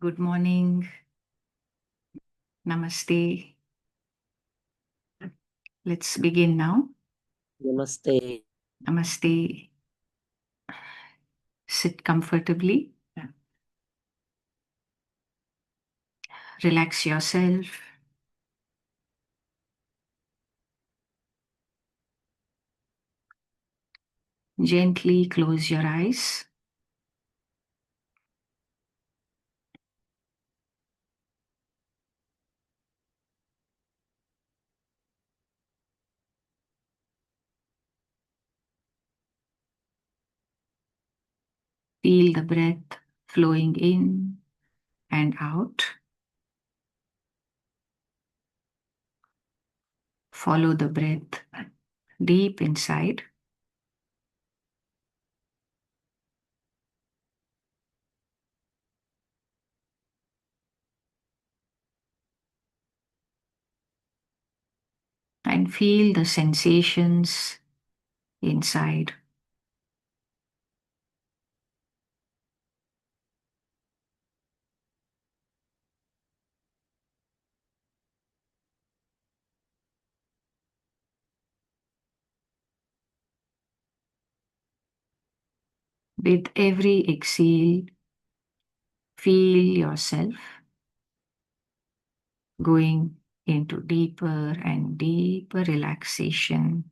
Good morning. Namaste. Let's begin now. Namaste. Namaste. Sit comfortably. Relax yourself. Gently close your eyes. Feel the breath flowing in and out. Follow the breath deep inside. And feel the sensations inside. With every exhale, feel yourself going into deeper and deeper relaxation.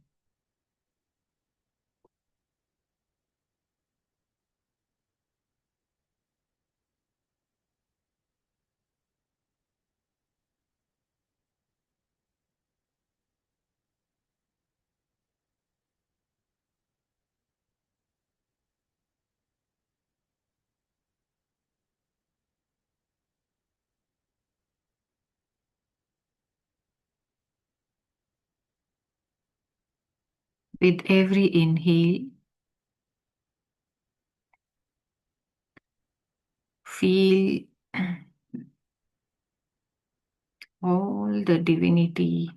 With every inhale, feel all the divinity,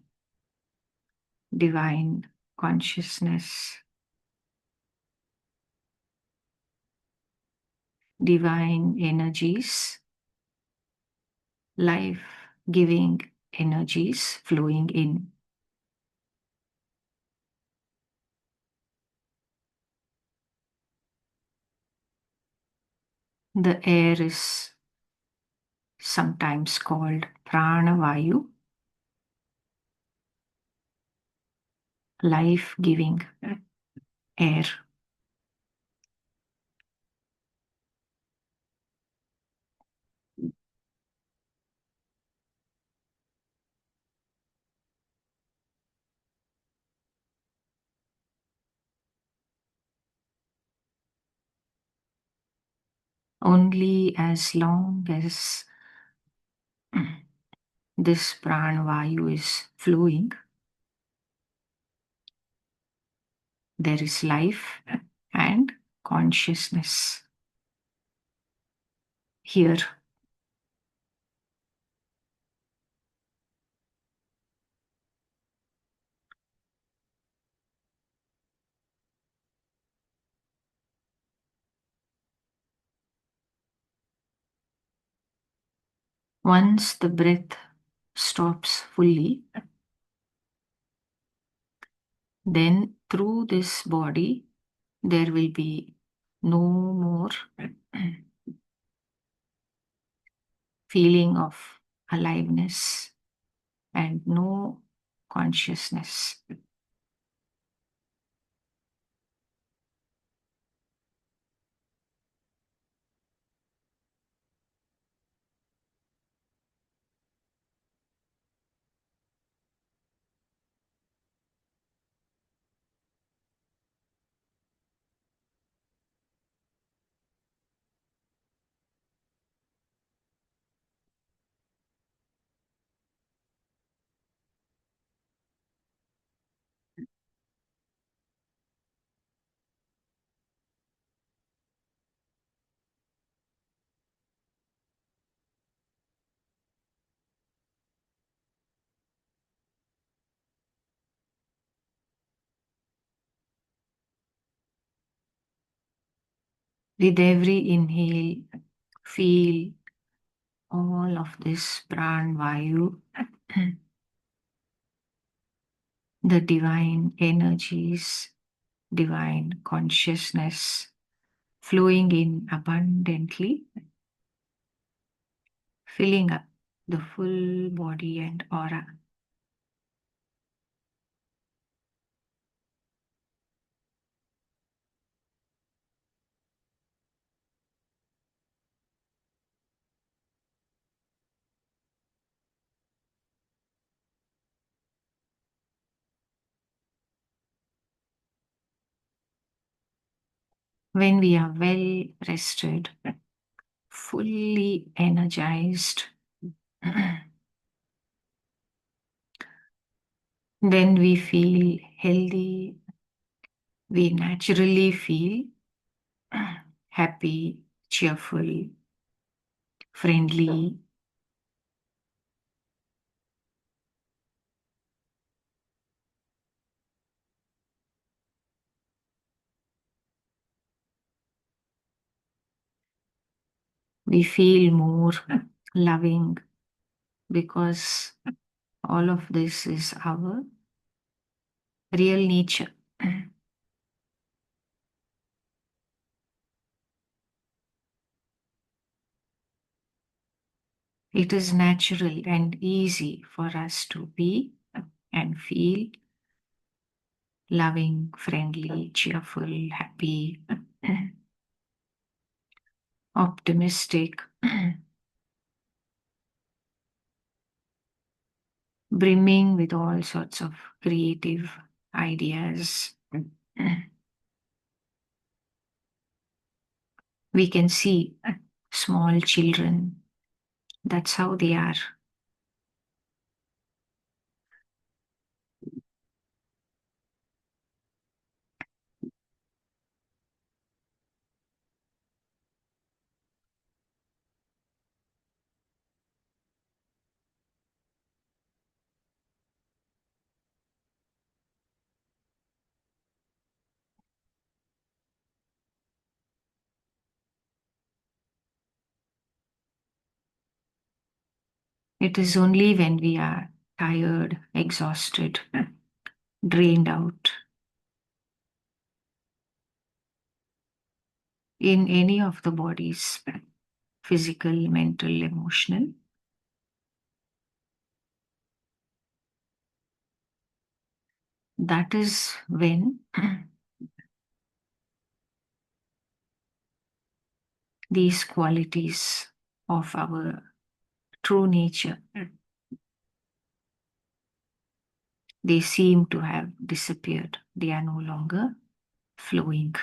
divine consciousness, divine energies, life giving energies flowing in. The air is sometimes called pranavayu, life giving air. Only as long as this pranavayu is flowing, there is life and consciousness here. Once the breath stops fully, then through this body, there will be no more feeling of aliveness and no consciousness. With every inhale, Feel all of this Pran Vayu, the divine energies, divine consciousness flowing in abundantly, filling up the full body and aura. When we are well rested, fully energized, then we feel healthy. We naturally feel happy, cheerful, friendly. We feel more loving because all of this is our real nature. It is natural and easy for us to be and feel loving, friendly, cheerful, happy, optimistic, brimming with all sorts of creative ideas. We can see small children. That's how they are. It is only when we are tired, exhausted, drained out in any of the bodies, physical, mental, emotional. That is when these qualities of our true nature, they seem to have disappeared. They are no longer flowing.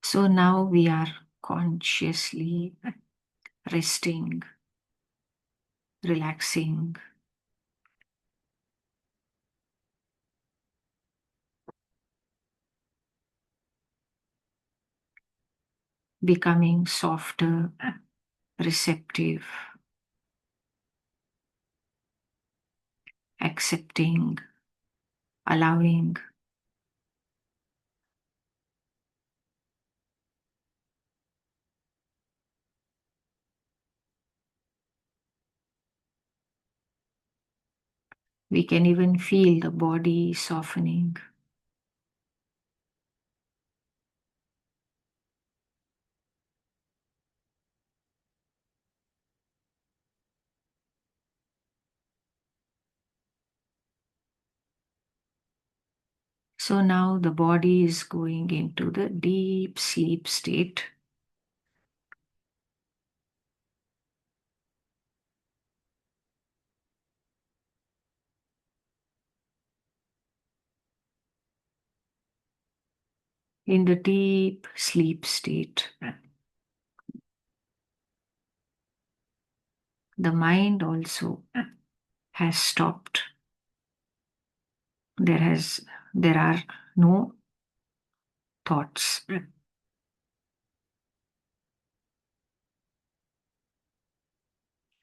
So now we are consciously resting, relaxing, becoming softer, receptive, accepting, allowing. We can even feel the body softening. So now the body is going into the deep sleep state. In the deep sleep state, the mind also has stopped. There are no thoughts.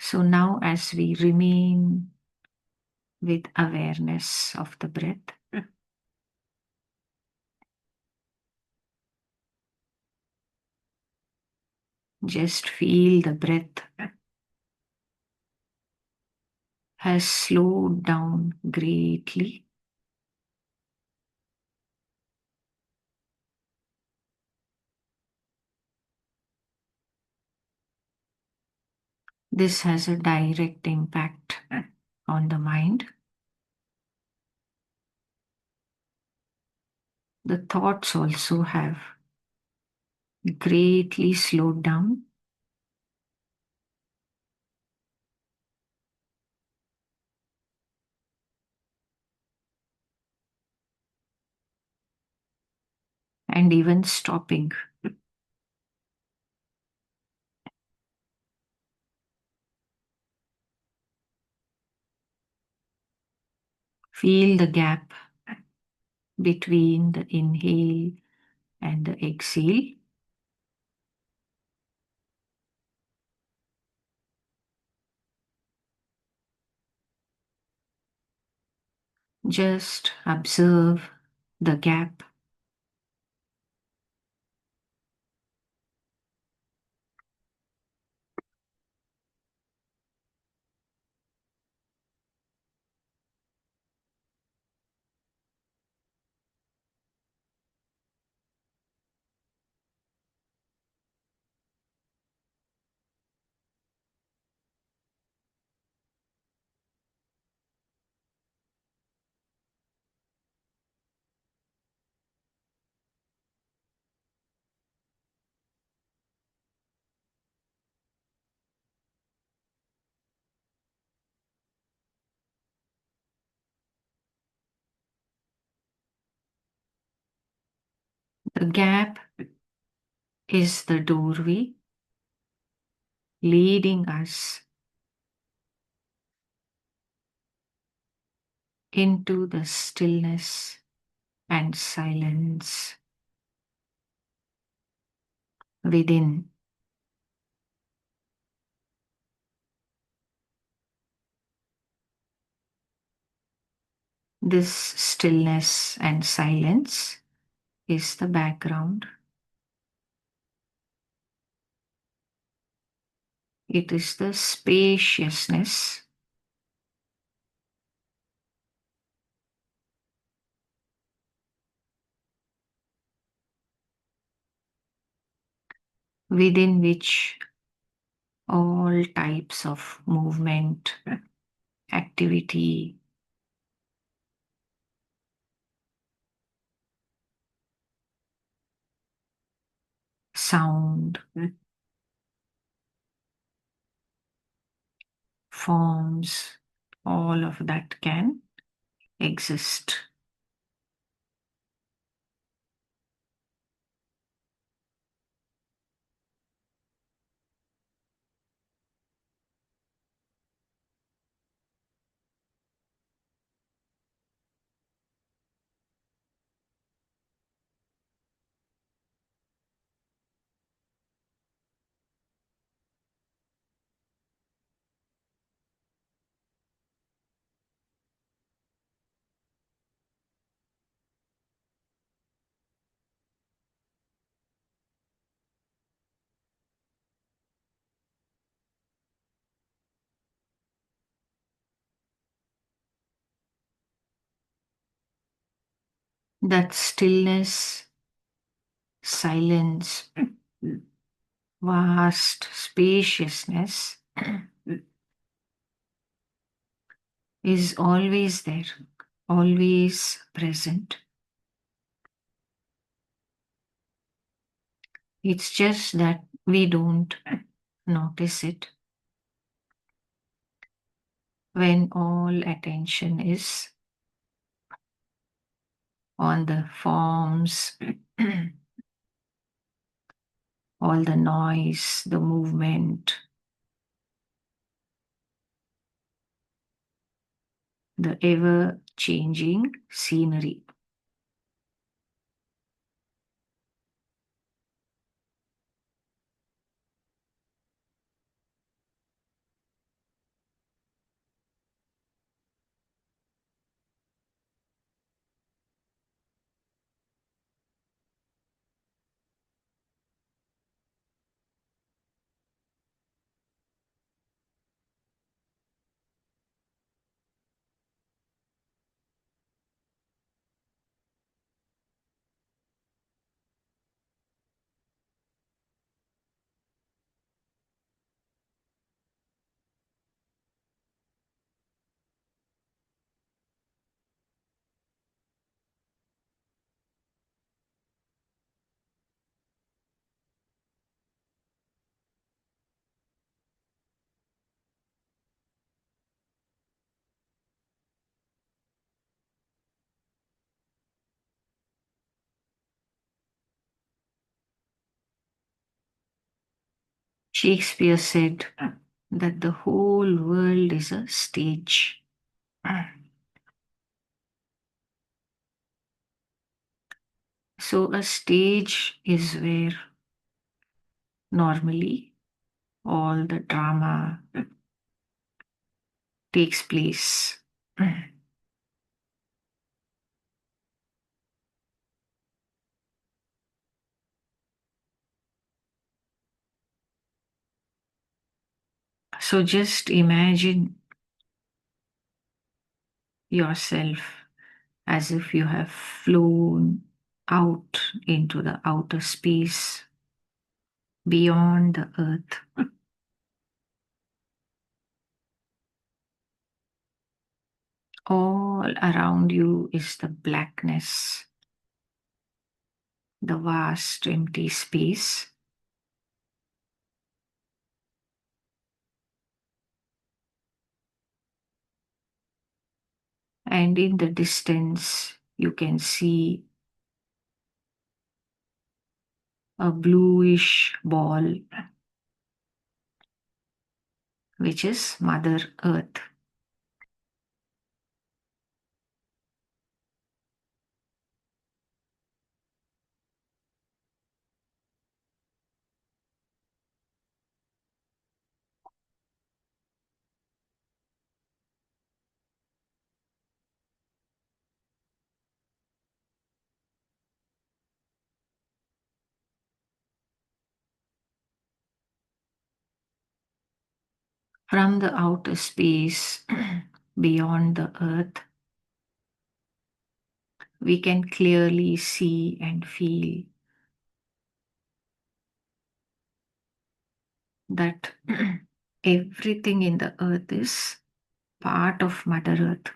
So now, as we remain with awareness of the breath, just feel the breath has slowed down greatly. This has a direct impact on the mind. The thoughts also have greatly slowed down. And even stopping. Feel the gap between the inhale and the exhale. Just observe the gap. The gap is the doorway leading us into the stillness and silence within. This stillness and silence is the background. It is the spaciousness within which all types of movement, activity, sound, forms, all of that can exist. That stillness, silence, vast spaciousness is always there, always present. It's just that we don't notice it when all attention is on the forms, all the noise, the movement, the ever changing scenery. Shakespeare said that the whole world is a stage. So, a stage is where normally all the drama takes place. So, just imagine yourself as if you have flown out into the outer space beyond the earth. All around you is the blackness, the vast empty space. And in the distance, you can see a bluish ball, which is Mother Earth. From the outer space beyond the earth, we can clearly see and feel that everything in the earth is part of Mother Earth.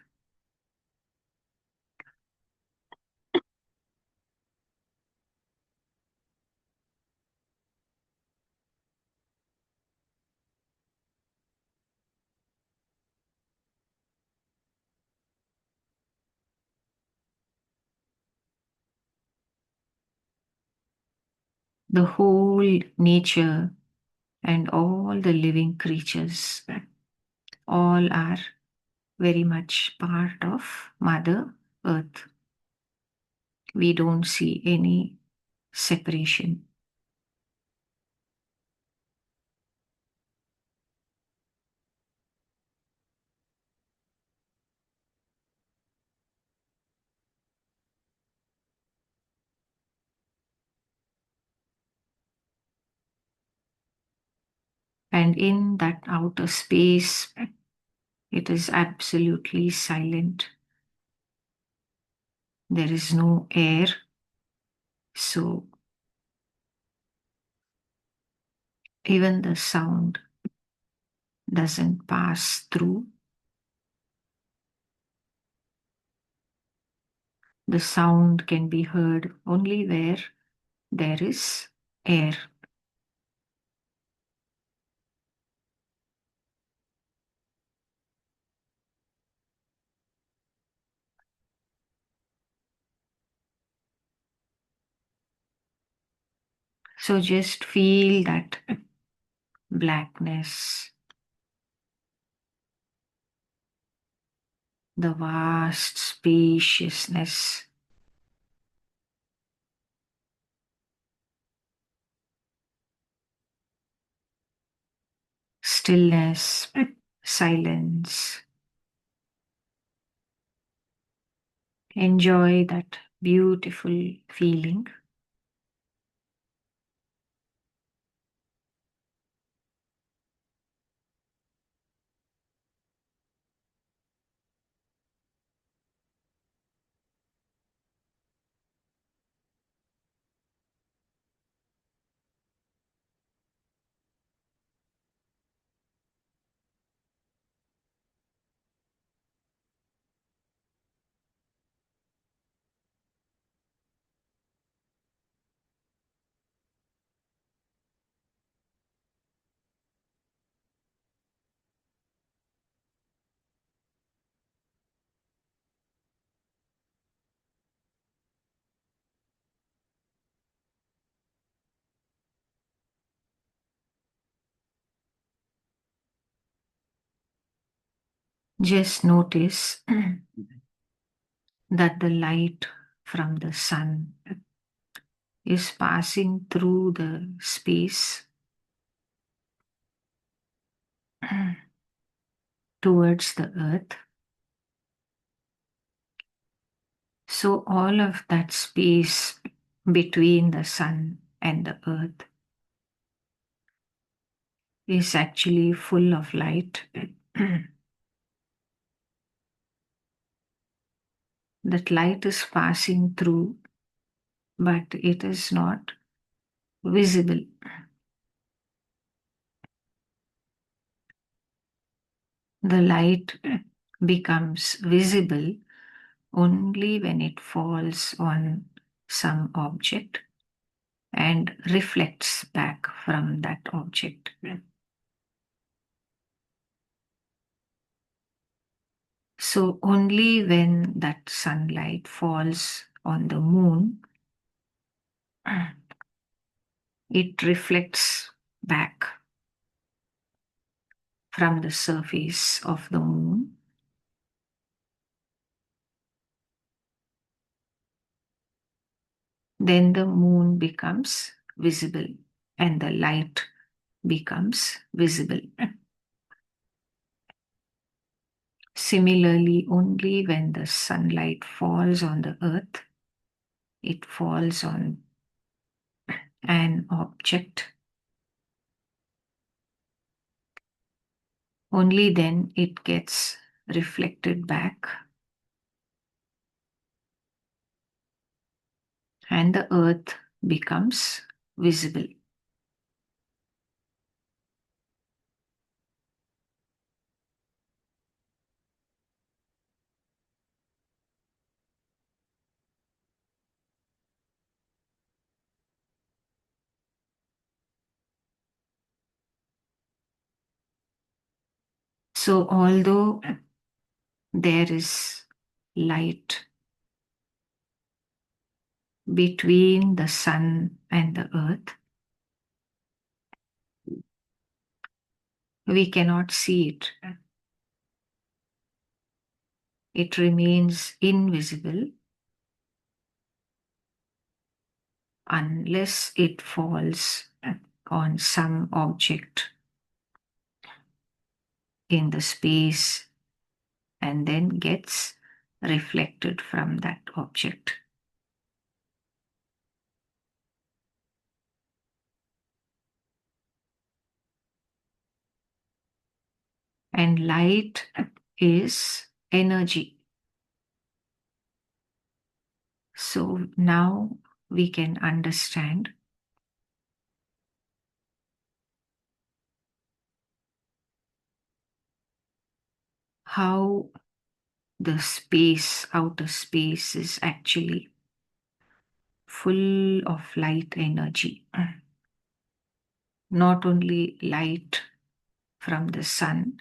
The whole nature and all the living creatures, all are very much part of Mother Earth. We don't see any separation. And in that outer space, it is absolutely silent. There is no air. So even the sound doesn't pass through. The sound can be heard only where there is air. So just feel that blackness, the vast spaciousness, stillness, silence. Enjoy that beautiful feeling. Just notice that the light from the sun is passing through the space towards the earth. So all of that space between the sun and the earth is actually full of light. That light is passing through, but it is not visible. The light becomes visible only when it falls on some object and reflects back from that object. So only when that sunlight falls on the moon, it reflects back from the surface of the moon. Then the moon becomes visible and the light becomes visible. Similarly, only when the sunlight falls on the earth, it falls on an object, only then it gets reflected back and the earth becomes visible. So, although there is light between the sun and the earth, we cannot see it. It remains invisible unless it falls on some object in the space and then gets reflected from that object. And light is energy. So now we can understand how the space, outer space, is actually full of light energy. Not only light from the sun,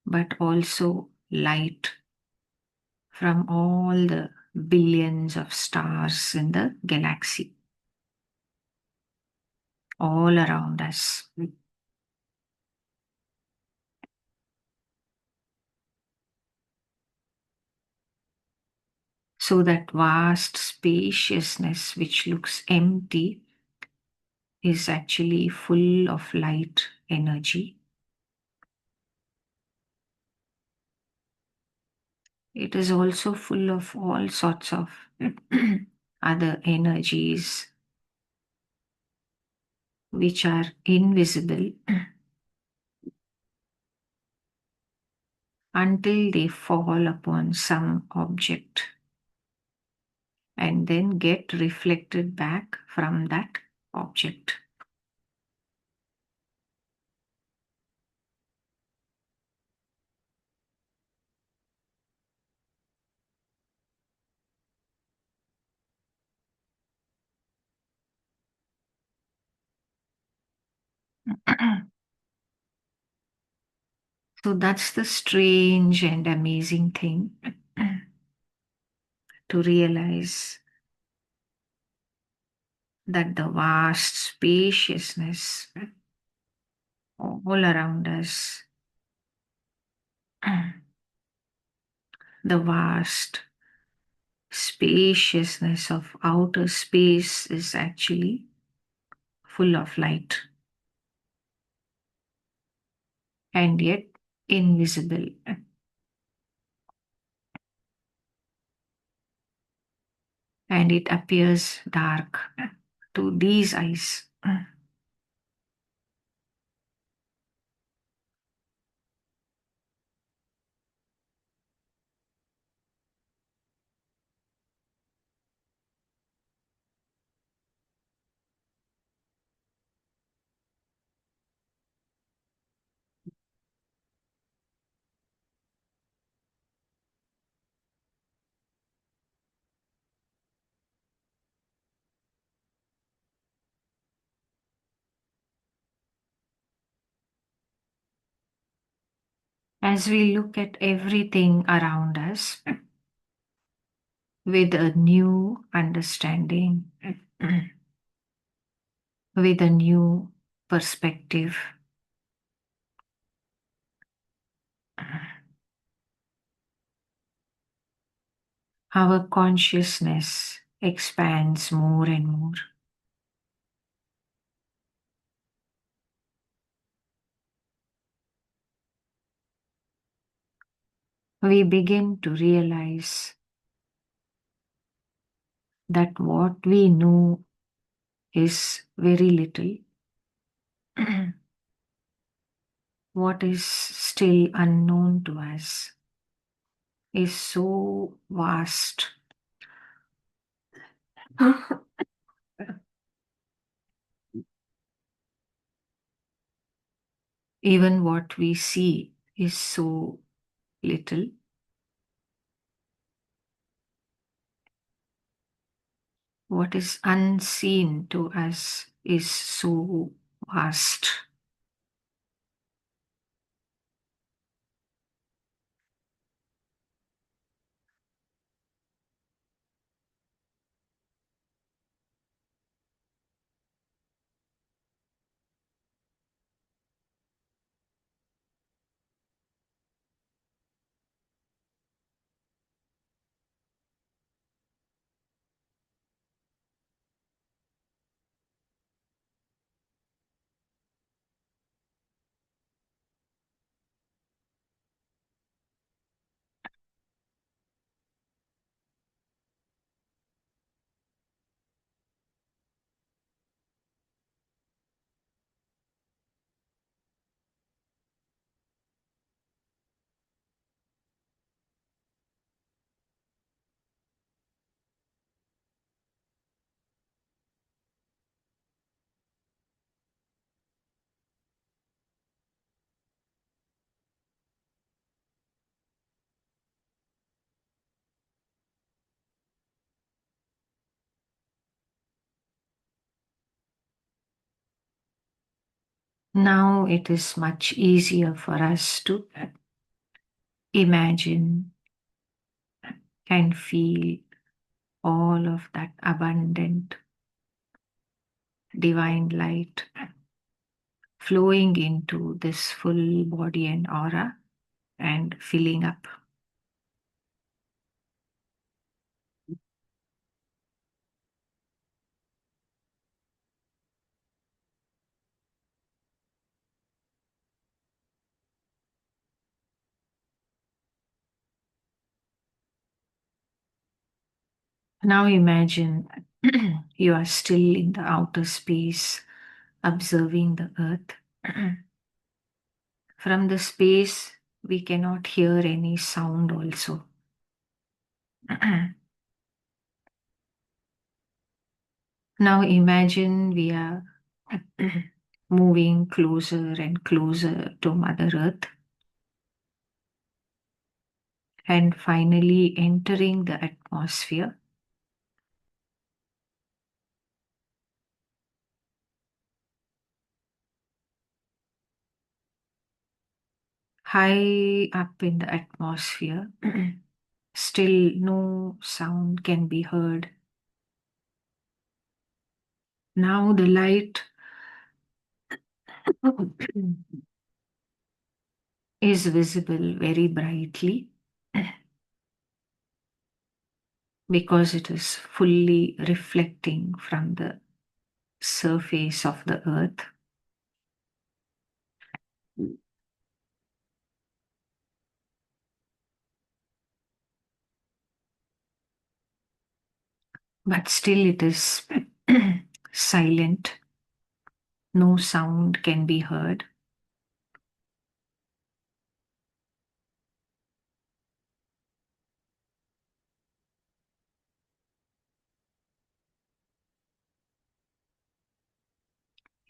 but also light from all the billions of stars in the galaxy all around us. So that vast spaciousness which looks empty is actually full of light energy. It is also full of all sorts of other energies which are invisible until they fall upon some object and then get reflected back from that object. So that's the strange and amazing thing to realize that the vast spaciousness all around us The vast spaciousness of outer space is actually full of light and yet invisible. And it appears dark to these eyes. As we look at everything around us with a new understanding, with a new perspective, our consciousness expands more and more. We begin to realize that what we know is very little. What is still unknown to us is so vast. Even what we see is so little. What is unseen to us is so vast. Now it is much easier for us to imagine and feel all of that abundant divine light flowing into this full body and aura and filling up. Now imagine you are still in the outer space observing the earth. From the space, we cannot hear any sound also. Now imagine we are moving closer and closer to Mother Earth and finally entering the atmosphere. High up in the atmosphere, still no sound can be heard. Now the light is visible very brightly because it is fully reflecting from the surface of the earth. But still, it is silent. No sound can be heard.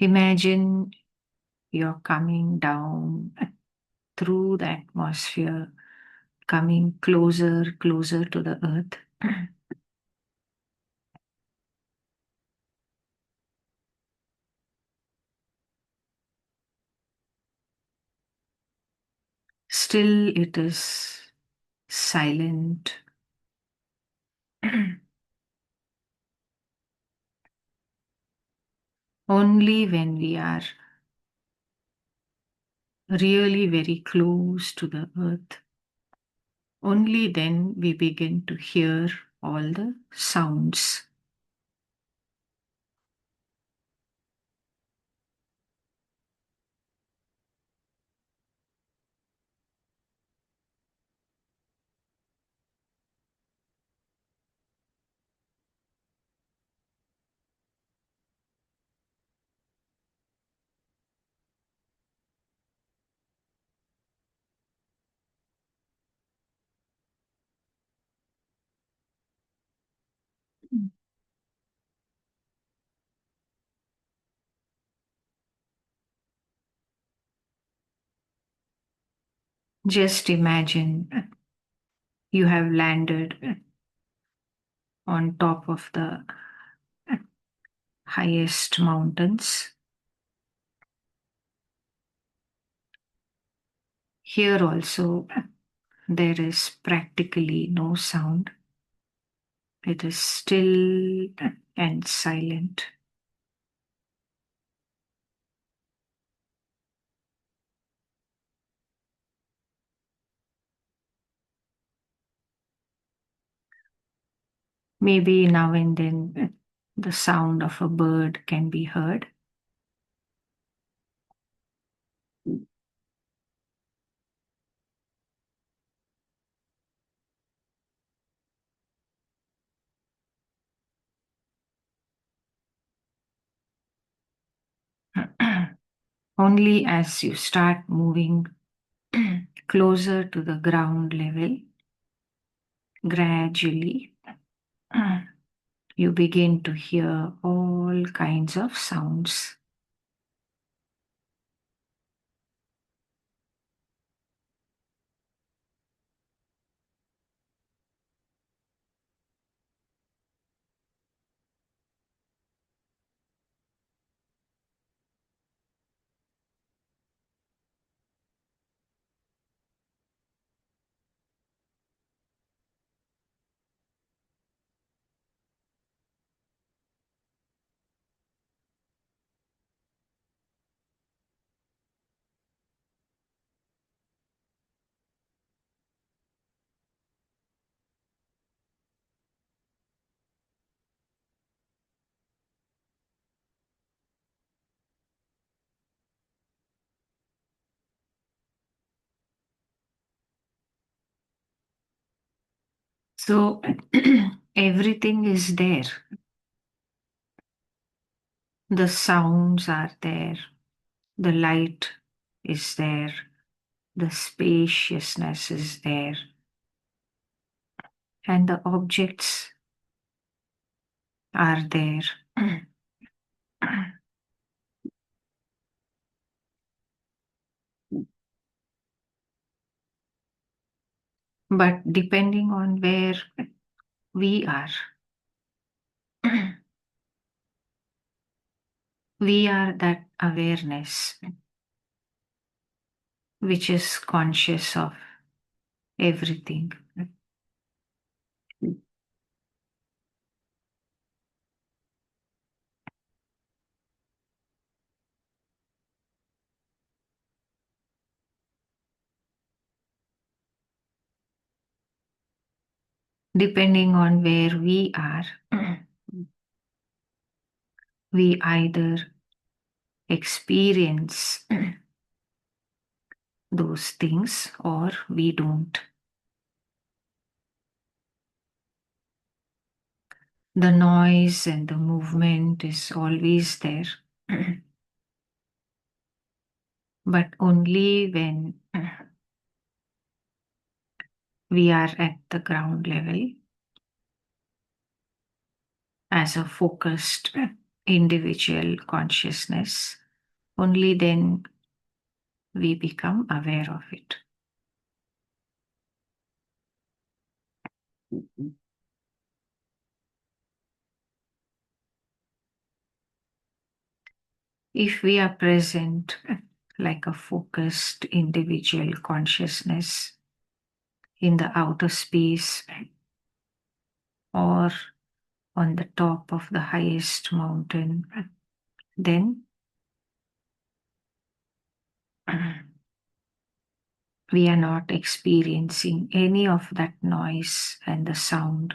Imagine you're coming down through the atmosphere, coming closer to the earth. Still, it is silent. Only when we are really very close to the earth, only then we begin to hear all the sounds. Just imagine you have landed on top of the highest mountains. Here also, there is practically no sound. It is still and silent. Maybe now and then the sound of a bird can be heard. Only as you start moving closer to the ground level, gradually you begin to hear all kinds of sounds. So everything is there. The sounds are there. The light is there. The spaciousness is there. And the objects are there. But depending on where we are, we are that awareness which is conscious of everything. depending on where we are, we either experience those things or we don't. The noise and the movement is always there, but only when we are at the ground level as a focused individual consciousness, only then we become aware of it. If we are present like a focused individual consciousness in the outer space or on the top of the highest mountain, then we are not experiencing any of that noise and the sound.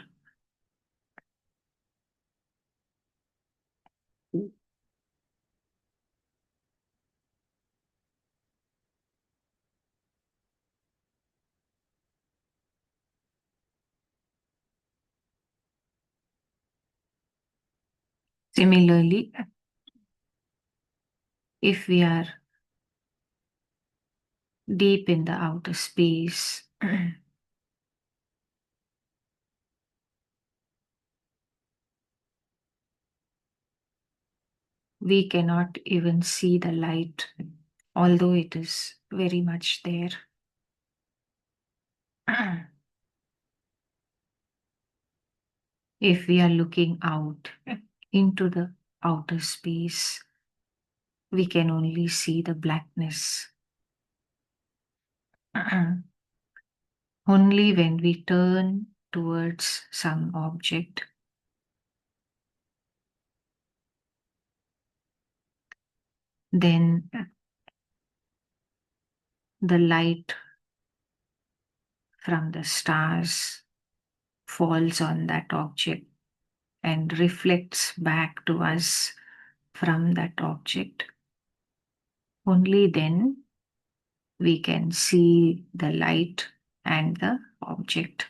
Similarly, if we are deep in the outer space, we cannot even see the light, although it is very much there. If we are looking out into the outer space, we can only see the blackness. Only when we turn towards some object, then the light from the stars falls on that object and reflects back to us from that object. Only then we can see the light and the object.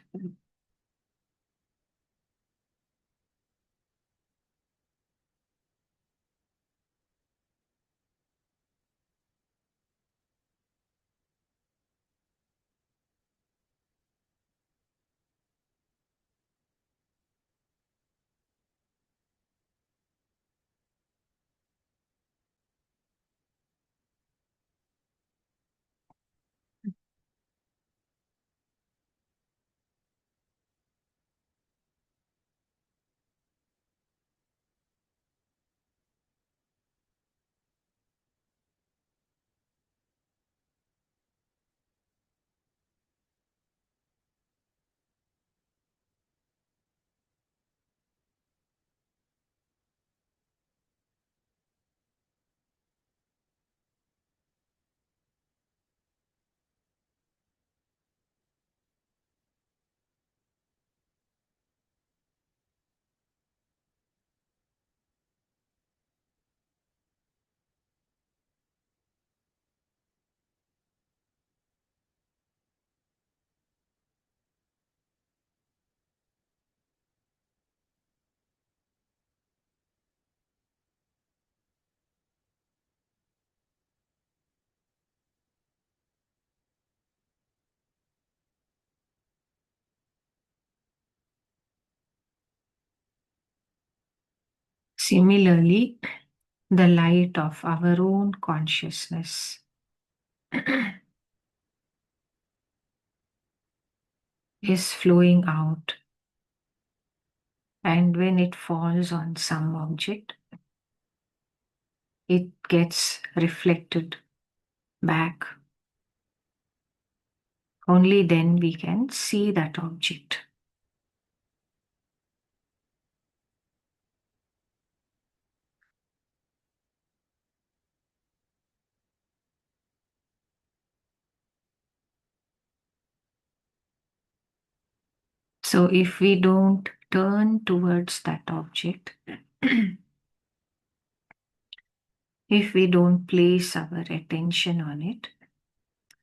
Similarly, the light of our own consciousness is flowing out, and when it falls on some object, it gets reflected back. Only then we can see that object. So if we don't turn towards that object, if we don't place our attention on it,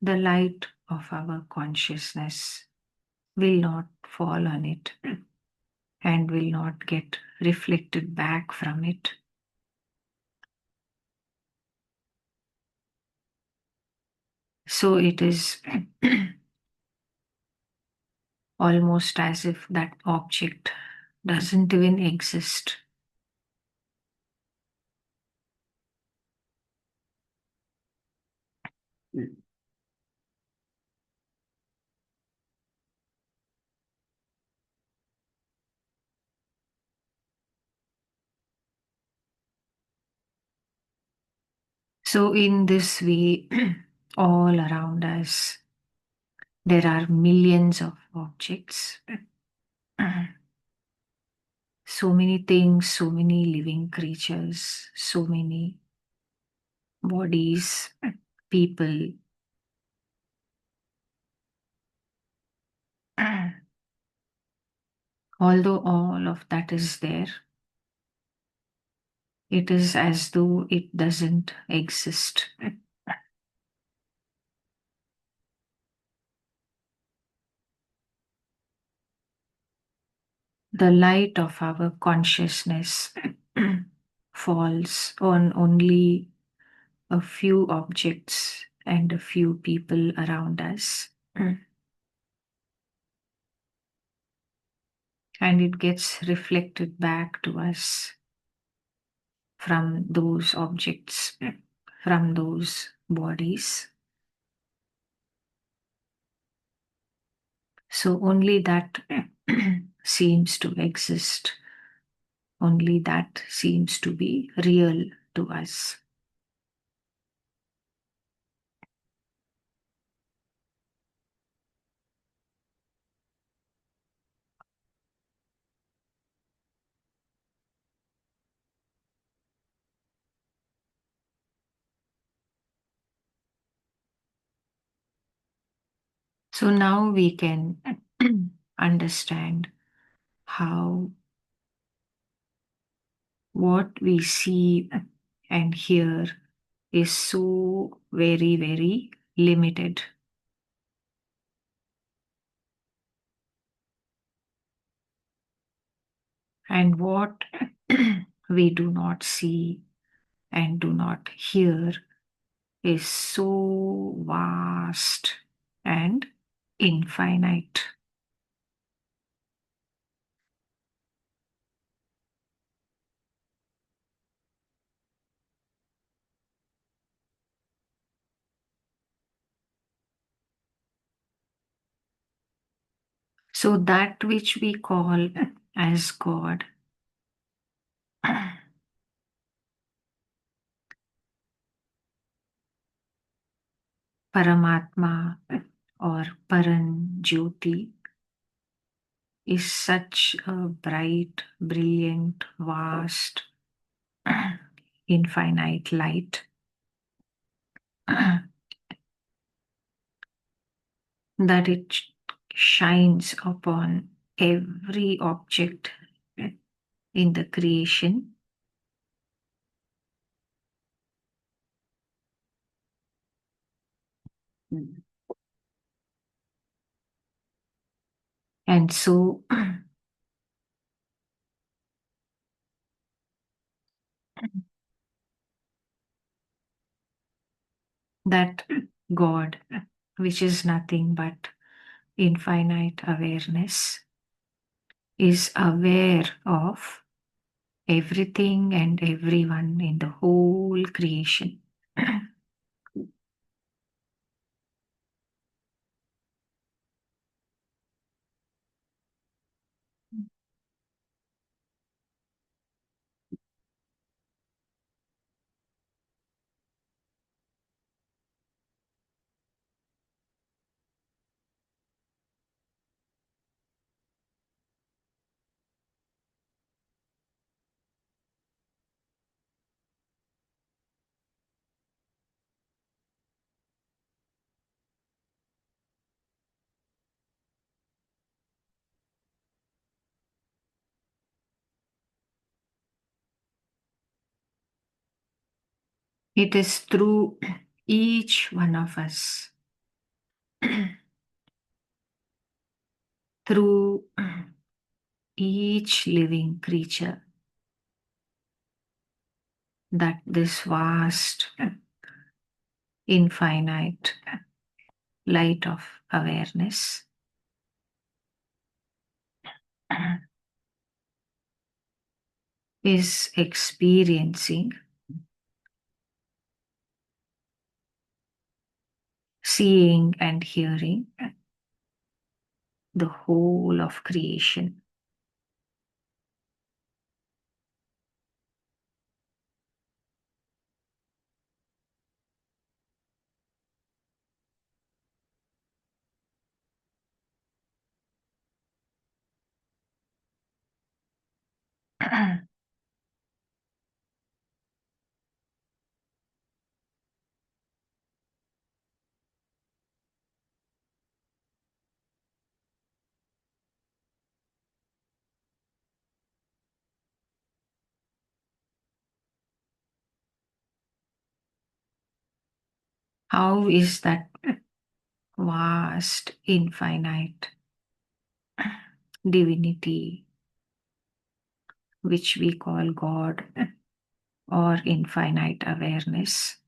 the light of our consciousness will not fall on it and will not get reflected back from it. So it is almost as if that object doesn't even exist. So, in this way, all around us, there are millions of objects, so many things, so many living creatures, so many bodies, people. Although all of that is there, it is as though it doesn't exist. The light of our consciousness falls on only a few objects and a few people around us. And it gets reflected back to us from those objects, from those bodies. So only that seems to exist, only that seems to be real to us. So now we can understand how what we see and hear is so very, very limited. And what we do not see and do not hear is so vast and infinite. So that which we call as God Paramatma or Paran Jyoti is such a bright, brilliant, vast, infinite light that it shines upon every object in the creation. And so that God, which is nothing but infinite awareness, is aware of everything and everyone in the whole creation. It is through each one of us, through each living creature, that this vast, infinite light of awareness is experiencing, seeing, and hearing the whole of creation. How is that vast, infinite divinity, which we call God or infinite awareness,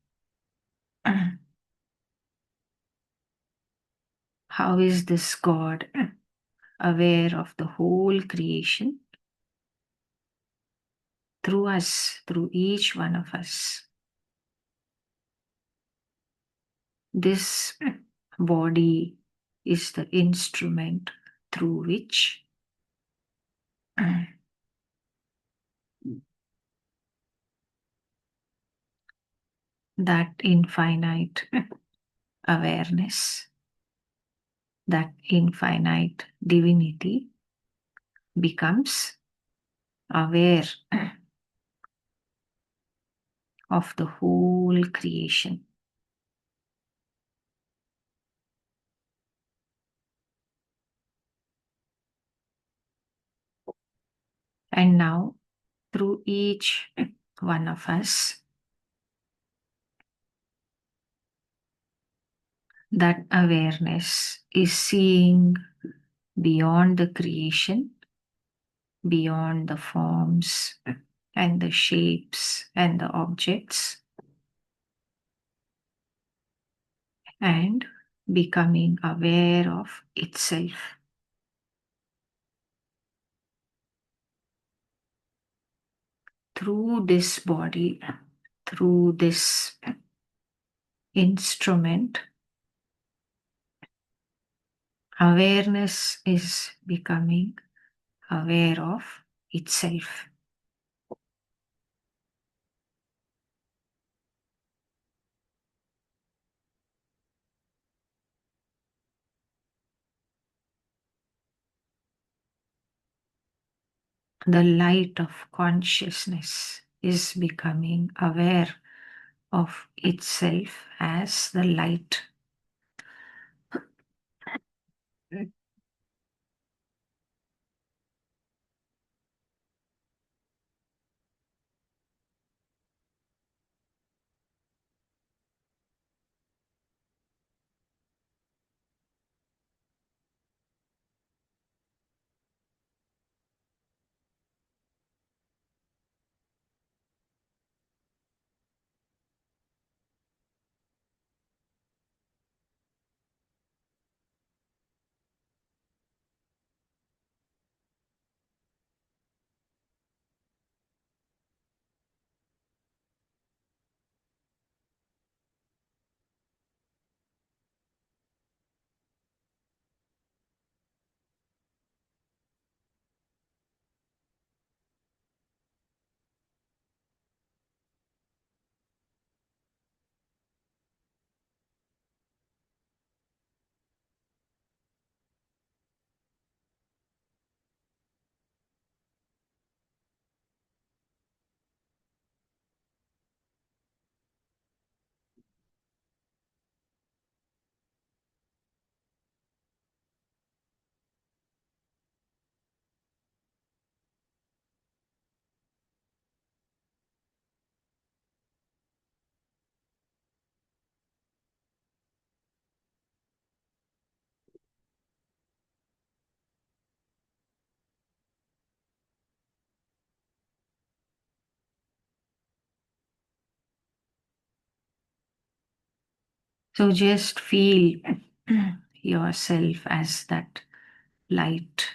how is this God aware of the whole creation through us, through each one of us? This body is the instrument through which that infinite awareness, that infinite divinity becomes aware of the whole creation. And now, through each one of us, that awareness is seeing beyond the creation, beyond the forms and the shapes and the objects, and becoming aware of itself. Through this body, through this instrument, awareness is becoming aware of itself. The light of consciousness is becoming aware of itself as the light. So just feel yourself as that light.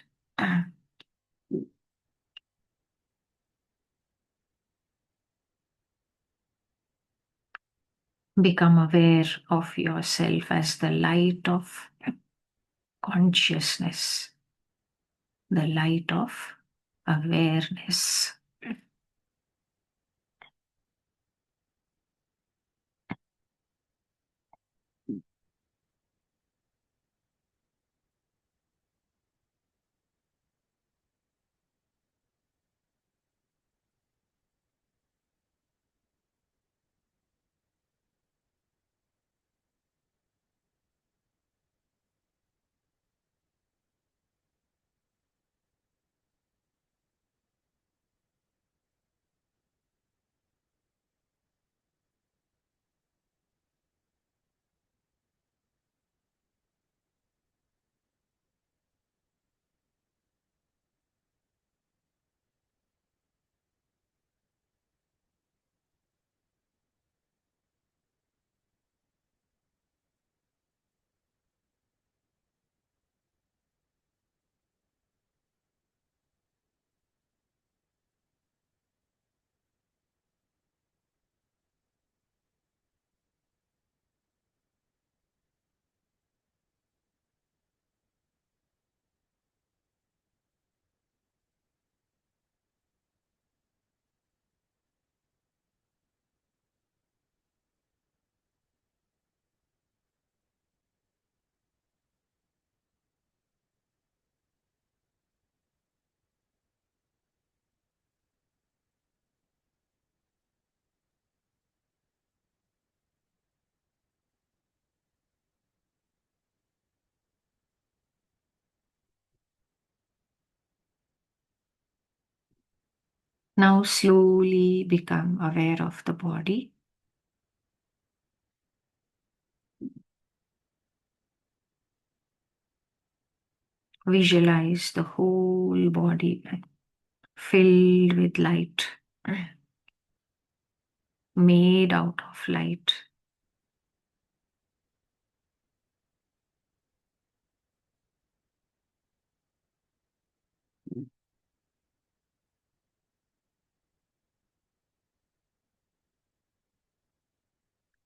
Become aware of yourself as the light of consciousness, the light of awareness. Now slowly become aware of the body. Visualize the whole body filled with light, made out of light.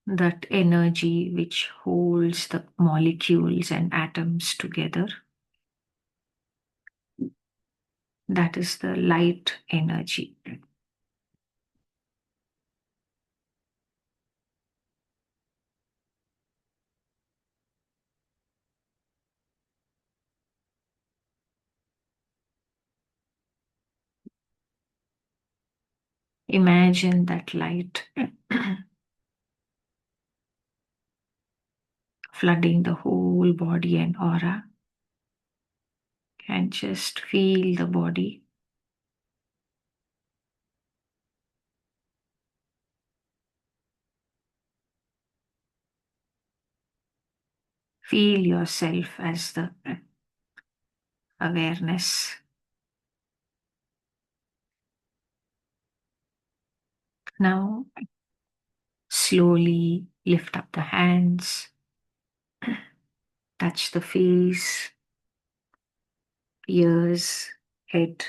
That energy which holds the molecules and atoms together. That is the light energy. Imagine that light flooding the whole body and aura, and just feel the body. Feel yourself as the awareness. Now, slowly lift up the hands, touch the face, ears, head,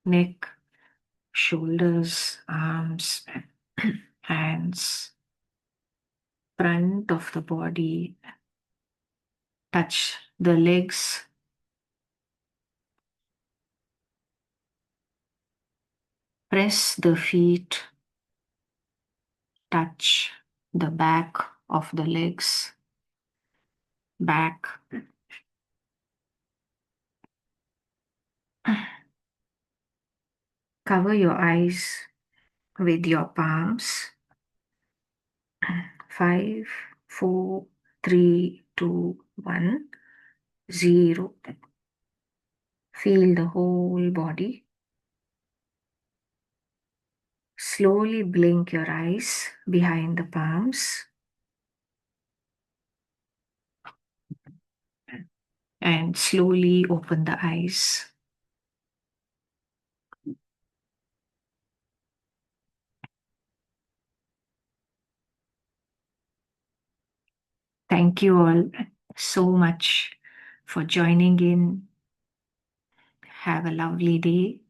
neck, shoulders, arms, hands, front of the body. Touch the legs, press the feet, touch the back of the legs, back. Cover your eyes with your palms. 5, 4, 3, 2, 1, 0. Feel the whole body. Slowly blink your eyes behind the palms and slowly open the eyes. Thank you all so much for joining in. Have a lovely day.